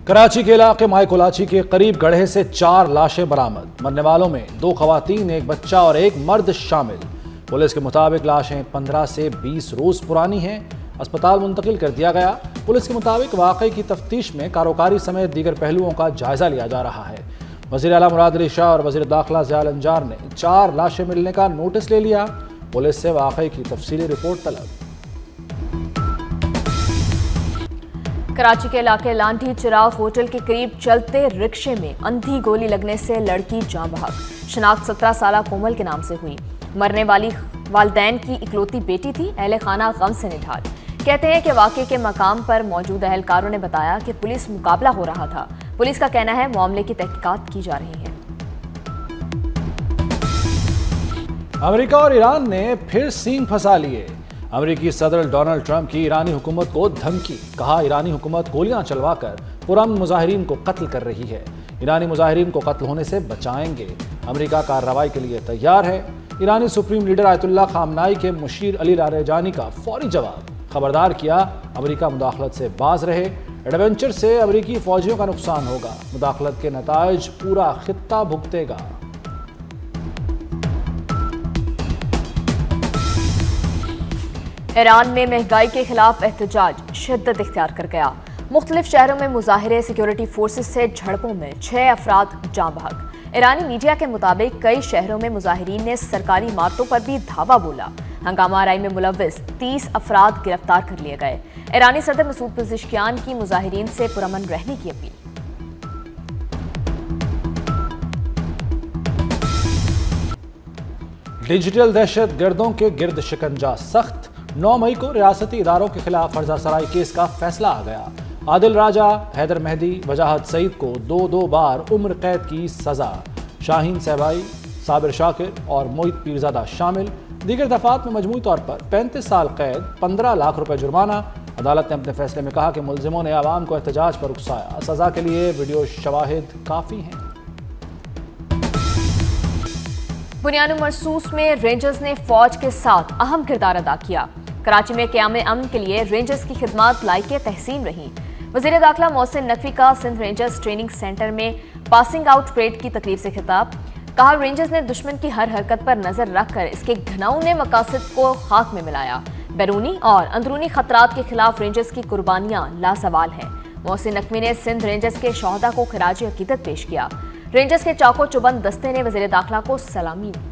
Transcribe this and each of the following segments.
کراچی کے علاقے مائے کولاچی کے قریب گڑھے سے 4 لاشیں برآمد۔ مرنے والوں میں 2 خواتین، 1 بچہ اور 1 مرد شامل۔ پولیس کے مطابق لاشیں 15 سے 20 روز پرانی ہیں۔ اسپتال منتقل کر دیا گیا۔ پولیس کے مطابق واقعے کی تفتیش میں کاروکاری سمیت دیگر پہلوؤں کا جائزہ لیا جا رہا ہے۔ وزیر اعلیٰ مراد علی شاہ اور وزیر داخلہ ضیاء الانجار نے 4 لاشیں ملنے کا نوٹس لے لیا۔ پولیس سے واقعے کی تفصیلی رپورٹ طلب۔ کراچی کے علاقے لانڈھی چراغ ہوٹل کے قریب چلتے رکشے میں اندھی گولی لگنے سے لڑکی جاں بحق۔ شناخت 17 سالہ کومل کے نام سے ہوئی۔ مرنے والی والدین کی اکلوتی بیٹی تھی۔ اہل خانہ غم سے نڈھال۔ کہتے ہیں کہ واقعے کے مقام پر موجود اہلکاروں نے بتایا کہ پولیس مقابلہ ہو رہا تھا۔ پولیس کا کہنا ہے معاملے کی تحقیقات کی جا رہی ہیں۔ امریکہ اور ایران نے پھر سینگ پھنسا لیے۔ امریکی صدر ڈونلڈ ٹرمپ کی ایرانی حکومت کو دھمکی۔ کہا ایرانی حکومت گولیاں چلوا کر پرامن مظاہرین کو قتل کر رہی ہے۔ ایرانی مظاہرین کو قتل ہونے سے بچائیں گے۔ امریکہ کارروائی کے لیے تیار ہے۔ ایرانی سپریم لیڈر آیت اللہ خامنائی کے مشیر علی لاریجانی کا فوری جواب۔ خبردار کیا امریکہ مداخلت سے باز رہے۔ ایڈونچر سے امریکی فوجیوں کا نقصان ہوگا۔ مداخلت کے نتائج پورا خطہ بھگتے گا۔ ایران میں مہنگائی کے خلاف احتجاج شدت اختیار کر گیا۔ مختلف شہروں میں مظاہرے، سیکیورٹی فورسز سے جھڑپوں میں 6 افراد جاں بحق۔ ایرانی میڈیا کے مطابق کئی شہروں میں مظاہرین نے سرکاری عمارتوں پر بھی دھاوا بولا۔ ہنگامہ آرائی میں ملوث 30 افراد گرفتار کر لیے گئے۔ ایرانی صدر مسعود پزشکیان کی مظاہرین سے پرامن رہنے کی اپیل۔ ڈیجیٹل دہشت گردوں کے گرد شکنجہ سخت۔ 9 مئی کو ریاستی اداروں کے خلاف فرضہ سرائی کیس کا فیصلہ آ گیا۔ عادل راجہ، حیدر مہدی، وجاہت سعید کو 2 بار عمر قید کی سزا۔ شاہین سہبائی، صابر شاکر اور موہت پیرزادہ شامل۔ دیگر دفعات میں مجموعی طور پر 35 سال قید، 15 لاکھ روپے جرمانہ۔ عدالت نے اپنے فیصلے میں کہا کہ ملزموں نے عوام کو احتجاج پر اکسایا۔ سزا کے لیے ویڈیو شواہد کافی ہیں۔ بنیان مرصوص میں رینجرز نے فوج کے ساتھ اہم کردار ادا کیا۔ کراچی میں قیام امن کے لیے رینجرز کی خدمات لائق تحسین رہیں۔ وزیر داخلہ محسن نقوی کا سندھ رینجرز ٹریننگ سینٹر میں پاسنگ آؤٹ پریڈ کی تقریب سے خطاب۔ کہا رینجرز نے دشمن کی ہر حرکت پر نظر رکھ کر اس کے گھناؤنے مقاصد کو خاک میں ملایا۔ بیرونی اور اندرونی خطرات کے خلاف رینجرز کی قربانیاں لازوال ہیں۔ محسن نقوی نے سندھ رینجرز کے شہداء کو خراج عقیدت پیش کیا۔ رینجرز کے چاقو چوبند دستے نے وزیر داخلہ کو سلامی دی۔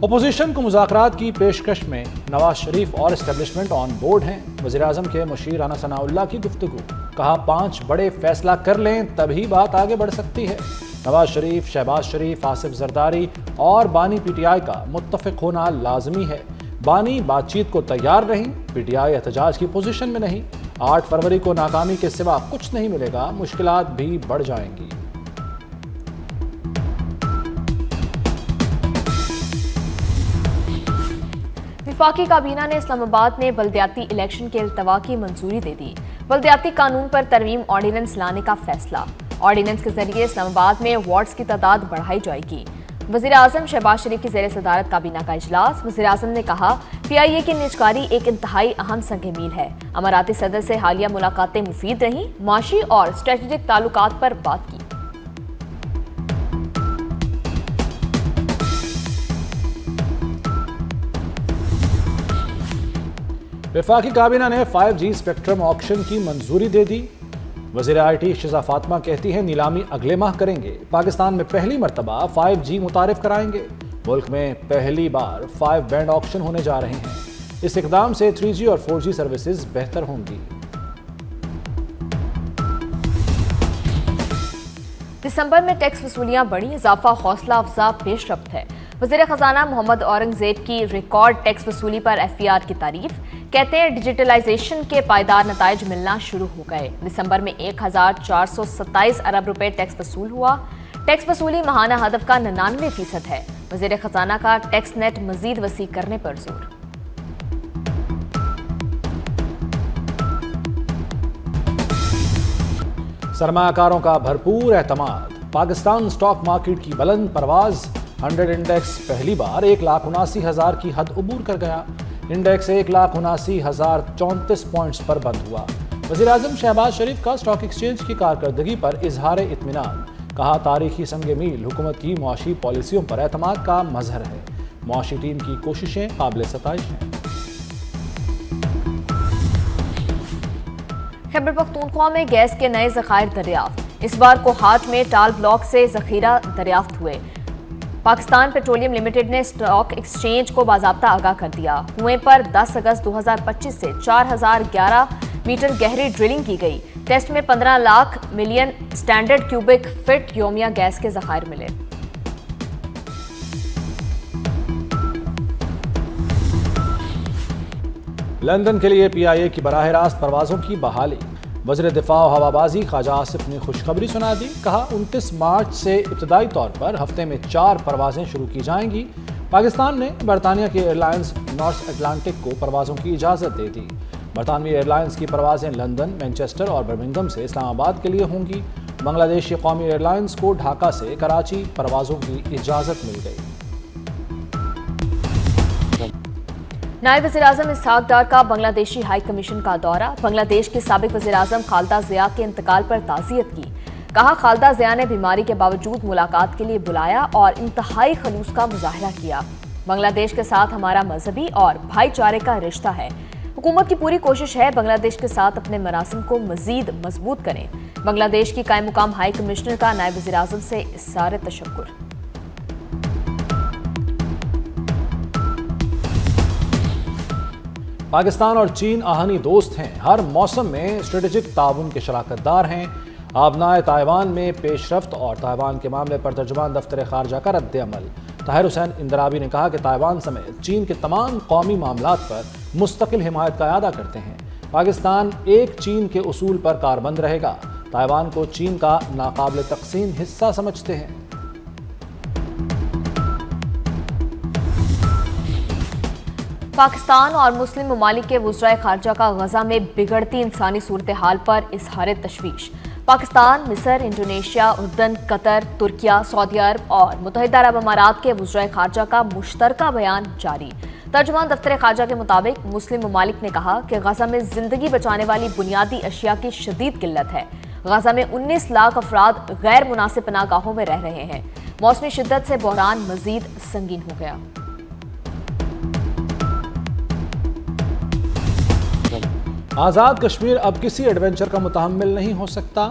اپوزیشن کو مذاکرات کی پیشکش میں نواز شریف اور اسٹیبلشمنٹ آن بورڈ ہیں۔ وزیراعظم کے مشیر رانا ثناء اللہ کی گفتگو۔ کہا 5 بڑے فیصلہ کر لیں تبھی بات آگے بڑھ سکتی ہے۔ نواز شریف، شہباز شریف، آصف زرداری اور بانی پی ٹی آئی کا متفق ہونا لازمی ہے۔ بانی بات چیت کو تیار رہیں، پی ٹی آئی احتجاج کی پوزیشن میں نہیں۔ 8 فروری کو ناکامی کے سوا کچھ نہیں ملے گا، مشکلات بھی بڑھ جائیں گی۔ وفاقی کابینہ نے اسلام آباد میں بلدیاتی الیکشن کے التوا کی منظوری دے دی۔ بلدیاتی قانون پر ترمیم آرڈیننس لانے کا فیصلہ۔ آرڈیننس کے ذریعے اسلام آباد میں وارڈز کی تعداد بڑھائی جائے گی۔ وزیر اعظم شہباز شریف کی زیر صدارت کابینہ کا اجلاس۔ وزیر اعظم نے کہا پی آئی اے کی نجکاری ایک انتہائی اہم سنگ میل ہے۔ اماراتی صدر سے حالیہ ملاقاتیں مفید رہیں۔ معاشی اور اسٹریٹجک تعلقات پر بات کی۔ وفاقی کابینہ نے 5G اسپیکٹرم آکشن کی منظوری دے دی۔ وزیر آئی ٹی شزا فاطمہ کہتی ہیں نیلامی اگلے ماہ کریں گے۔ پاکستان میں پہلی مرتبہ 5G متعارف کرائیں گے۔ ملک میں پہلی بار 5 بینڈ آکشن ہونے جا رہے ہیں۔ اس اقدام سے 3G اور 4G سروسز بہتر ہوں گی۔ دسمبر میں ٹیکس وصولیاں بڑھی، اضافہ حوصلہ افزا پیش رفت ہے۔ وزیر خزانہ محمد اورنگزیب کی ریکارڈ ٹیکس وصولی پر ایف بی آر کی تعریف۔ کہتے ہیں ڈیجیٹلائزیشن کے پائیدار نتائج ملنا شروع ہو گئے۔ دسمبر میں 1427 ارب روپے ٹیکس وصول ہوا۔ ٹیکس وصولی ماہانہ ہدف کا 99% ہے۔ وزیر خزانہ کا ٹیکس نیٹ مزید وسیع کرنے پر زور۔ سرمایہ کاروں کا بھرپور اعتماد۔ پاکستان سٹاک مارکیٹ کی بلند پرواز۔ 100 इंडेक्स पहली बार 1,79,000 की हद अबूर कर गया। इंडेक्स 1,79,034 पॉइंट्स पर बंद हुआ। वज़ीर-ए-आज़म शहबाज शरीफ का स्टॉक एक्सचेंज की कारकर्दगी पर इजहार इत्मीनान। कहा, तारीखी संग मील हुकूमत की मुआशी पॉलिसियों पर एतमाद का मजहर है। मुआशी टीम की कोशिशें काबिल सताइश हैं। खैबर पख्तूनख्वा में गैस के नए ज़खायर दरियाफ्त। इस बार कोहाट में टाल ब्लॉक से ज़खीरा दरियाफ्त हुए। पाकिस्तान पेट्रोलियम लिमिटेड ने स्टॉक एक्सचेंज को बाज़ाब्ता आगाह कर दिया। कुएं पर 10 अगस्त 2025 से 4011 मीटर गहरी ड्रिलिंग की गई। टेस्ट में 15 lakh million standard cubic feet योमिया गैस के ज़खायर मिले। लंदन के लिए PIA की बराह रास्त परवाज़ों की बहाली। वज़ीर दिफा और हवाबाजी ख्वाजा आसिफ ने खुशखबरी सुना दी। कहा, 29 मार्च से इब्तदाई तौर पर हफ्ते में 4 परवाज़ें शुरू की जाएंगी। पाकिस्तान ने बरतानिया की एयरलाइंस नॉर्थ अटलांटिक को परवाज़ों की इजाज़त दे दी। बरतानवी एयरलाइंस की परवाज़ें लंदन, मैनचेस्टर और बर्मिंघम से इस्लामाबाद के लिए होंगी। बांग्लादेशी कौमी एयरलाइंस को ढाका से कराची परवाज़ों की इजाज़त मिल गई। नायब वज़ीर-ए-आज़म इसहाक डार का बांग्लादेशी हाई कमीशन का दौरा। बांग्लादेश की साबिक वज़ीर-ए-आज़म खालिदा ज़िया के इंतकाल पर ताज़ियत की। कहा, खालिदा ज़िया ने बीमारी के बावजूद मुलाकात के लिए बुलाया और इंतहाई खलूस का मुजाहरा किया। बांग्लादेश के साथ हमारा मजहबी और भाईचारे का रिश्ता है। हुकूमत की पूरी कोशिश है बांग्लादेश के साथ अपने मरासिम को मज़ीद मजबूत करें। बांग्लादेश की कायम मुकाम हाई कमिश्नर का नायब वज़ीर-ए-आज़म से इज़हार तशक्कुर। पाकिस्तान और चीन आहनी दोस्त हैं। हर मौसम में स्ट्रेटेजिक ताउन के शराकतदार हैं। आबनाए ताइवान में पेशरफ्त और ताइवान के मामले पर तर्जुमान दफ्तर खारजा का रद्द अमल। ताहिर हुसैन इंदराबी ने कहा कि ताइवान समेत चीन के तमाम कौमी मामलात पर मुस्तकिल हिमायत का अदा करते हैं। पाकिस्तान एक चीन के उसूल पर कारबंद रहेगा। ताइवान को चीन का नाकाबिल तकसीम हिस्सा समझते हैं। पाकिस्तान और मुस्लिम ममालिक के वज़राए खारजा का गजा में बिगड़ती इंसानी सूरत हाल पर इज़हार तशवीश। पाकिस्तान, मिस्र, इंडोनेशिया, उर्दन, कतर, तुर्किया, सऊदी अरब और मुत्तहिदा अरब अमारात के वज़राए खारजा का मुश्तरका बयान जारी। तर्जुमान दफ्तर खारजा के मुताबिक मुस्लिम ममालिक ने कहा कि गजा में जिंदगी बचाने वाली बुनियादी अशिया की शदीद किल्लत है। गजा में 19 लाख अफराद गैर मुनासिब पनाहगाहों में रह रहे हैं। मौसमी शिद्दत से बहरान मजीद संगीन हो गया। आज़ाद कश्मीर अब किसी एडवेंचर का मुतहम्मिल नहीं हो सकता।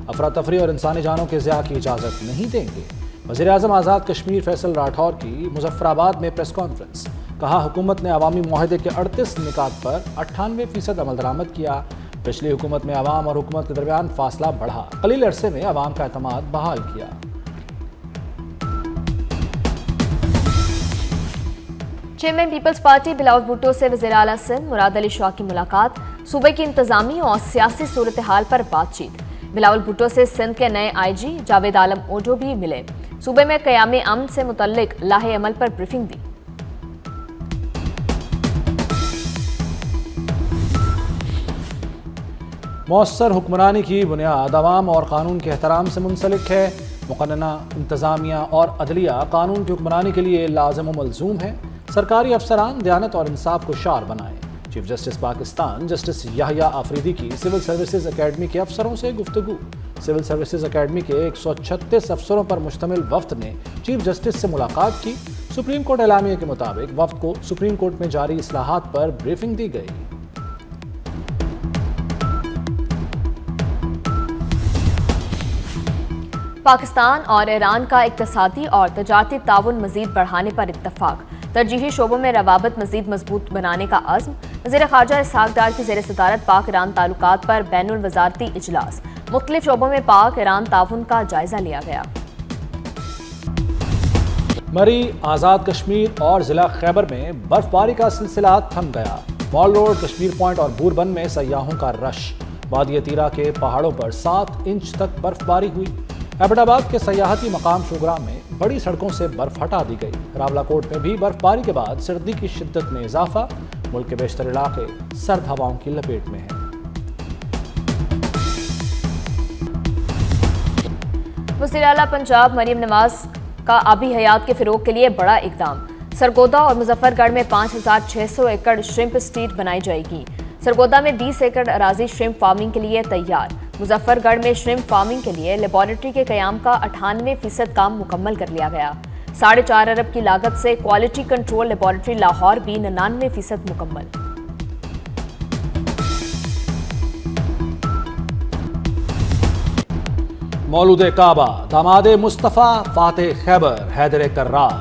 अफरा तफरी और इंसानी जानों के ज़िया की इजाज़त नहीं देंगे। वज़ीर-ए-आज़म आज़ाद कश्मीर फैसल राठौर की मुजफ्फराबाद में प्रेस कॉन्फ्रेंस। कहा, हुकूमत ने अवामी मुआहदे के 38 निकात पर 98% अमल दरामद किया। पिछली हुकूमत में अवाम और हुकूमत के दरमियान फासला बढ़ा। कलील अरसे में अवाम का एतमाद बहाल किया। Chairman peoples party Bilawal Bhutto से वज़ीर आला सिंध मुराद अली शाह की मुलाकात। सूबे की इंतजामी और सियासी सूरत हाल पर बातचीत। बिलावल भुट्टो से सिंध के नए IG जावेद आलम ओडो भी मिले। सूबे में क़याम अमन से मुतल्लिक लाहे अमल पर ब्रीफिंग दी। मौसर हुक्मरानी की बुनियाद अवाम और कानून के एहतराम से मुंसलिक है। मुक़न्नना इंतज़ामिया और अदलिया कानून की हुक्मरानी के लिए लाज़िम व मलज़ूम है। सरकारी अफसरान दयानत और इंसाफ को शार बनाएं। Chief justice Pakistan justice Yahya Afridi की सिविल सर्विसेज अकेडमी के अफसरों से गुफ्तगू। सिविल सर्विसेज अकेडमी के 136 अफसरों पर मुश्तमिल वफ्द ने चीफ जस्टिस से मुलाकात की। सुप्रीम कोर्ट एलामिया के मुताबिक वफ्द को सुप्रीम कोर्ट में जारी इस्लाहात पर ब्रीफिंग दी गई। पाकिस्तान और ईरान का इक्तिसादी और तजारती ताउन मजीद बढ़ाने पर इत्तफाक। तरजीही शोबों में रवाबत मजीद मजबूत बनाने का अज़्म। वज़ीर ख़ारजा इसहाक डार की ज़ेर सदारत पाक ईरान ताल्लुकात पर बैनुल वज़ारती इजलास। मुख्तलिफ शोबों में पाक ईरान ताउन का जायजा लिया गया। मरी, आज़ाद कश्मीर और ज़िला खैबर में बर्फबारी का सिलसिला थम गया। मॉल रोड, कश्मीर पॉइंट और बूरबन में सयाहों का रश। वादी तीरा के पहाड़ों पर 7 इंच तक बर्फबारी हुई। एबटाबाद के सयाहती मकाम शोग्राम में बड़ी सड़कों से बर्फ हटा दी गई। रावलाकोट में भी बर्फबारी के बाद सर्दी की शिद्दत में इजाफा। मुल्क के बेशतर इलाके सर्द हवाओं की लपेट में हैं। वज़ीर आला पंजाब मरीम नवाज का आबी हयात के फिरोग के लिए बड़ा इकदाम। सरगोदा और मुजफ्फरगढ़ में 5,600 एकड़ श्रिम्प स्ट्रीट बनाई जाएगी। सरगोदा में 20 एकड़ अराजी श्रिम्प फार्मिंग के लिए तैयार। मुजफ्फरगढ़ में श्रिम्प फार्मिंग के लिए लेबोरेटरी के कयाम का 98% काम मुकम्मल कर लिया गया। 4.5 अरब की लागत से क्वालिटी कंट्रोल लेबोरेटरी लाहौर भी 99% मुकम्मल। मौलूद काबा, दामादे मुस्तफ़ा फातेह खैबर हैदर कर्रार,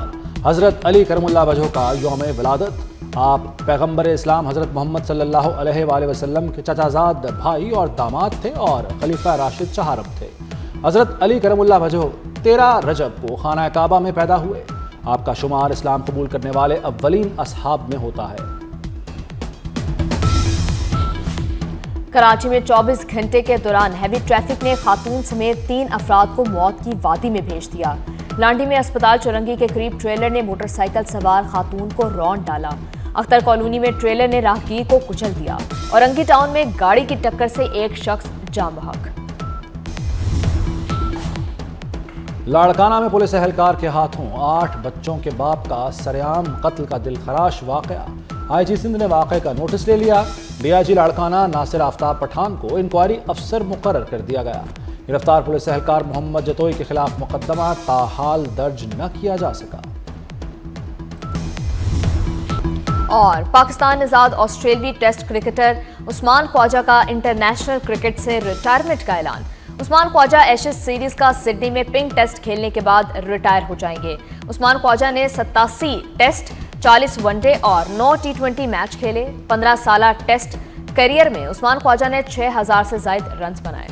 हज़रत अली करमुल्लाह वजह का यौम विलादत। आप पैगम्बर इस्लाम हज़रत मोहम्मद सल्लल्लाहु अलैहि वसल्लम के चचाजाद भाई और दामाद थे और खलीफा राशिद चहारम थे। हज़रत अली करमुल्लाह वजह 13 रजब को खाना काबा में पैदा हुए। आपका शुमार इस्लाम कबूल करने वाले अव्वलीन असहाब में होता है। कराची में 24 घंटे के दौरान हैवी ट्रैफिक ने खातून समेत 3 अफराद को मौत की वादी में भेज दिया। लांडी में अस्पताल चौरंगी के करीब ट्रेलर ने मोटरसाइकिल सवार खातून को रौंद डाला। अख्तर कॉलोनी में ट्रेलर ने राहगीर को कुचल दिया। औरंगी टाउन में गाड़ी की टक्कर से एक शख्स जान बहक। लाड़काना में पुलिस एहलकार के हाथों 8 बच्चों के बाप का सरेआम कत्ल का दिलखराश वाकया। आईजी सिंध ने वाकये का नोटिस ले लिया। डीआईजी लाड़काना नासिर आफ्ताब पठान को इंक्वायरी अफसर मुकर्रर कर दिया गया। गिरफ्तार पुलिस एहलकार मोहम्मद जतोई के खिलाफ मुकदमा ताहाल दर्ज न किया जा सका। और पाकिस्तान निजाद ऑस्ट्रेलियाई टेस्ट क्रिकेटर उस्मान ख्वाजा का इंटरनेशनल क्रिकेट से रिटायरमेंट का ऐलान। उस्मान ख्वाजा एशेज सीरीज का सिडनी में पिंक टेस्ट खेलने के बाद रिटायर हो जाएंगे। उस्मान ख्वाजा ने 87 टेस्ट, 40 वनडे और 9 T20 मैच खेले। 15 साला टेस्ट करियर में उस्मान ख्वाजा ने 6,000 से ज्यादा रन्स बनाए।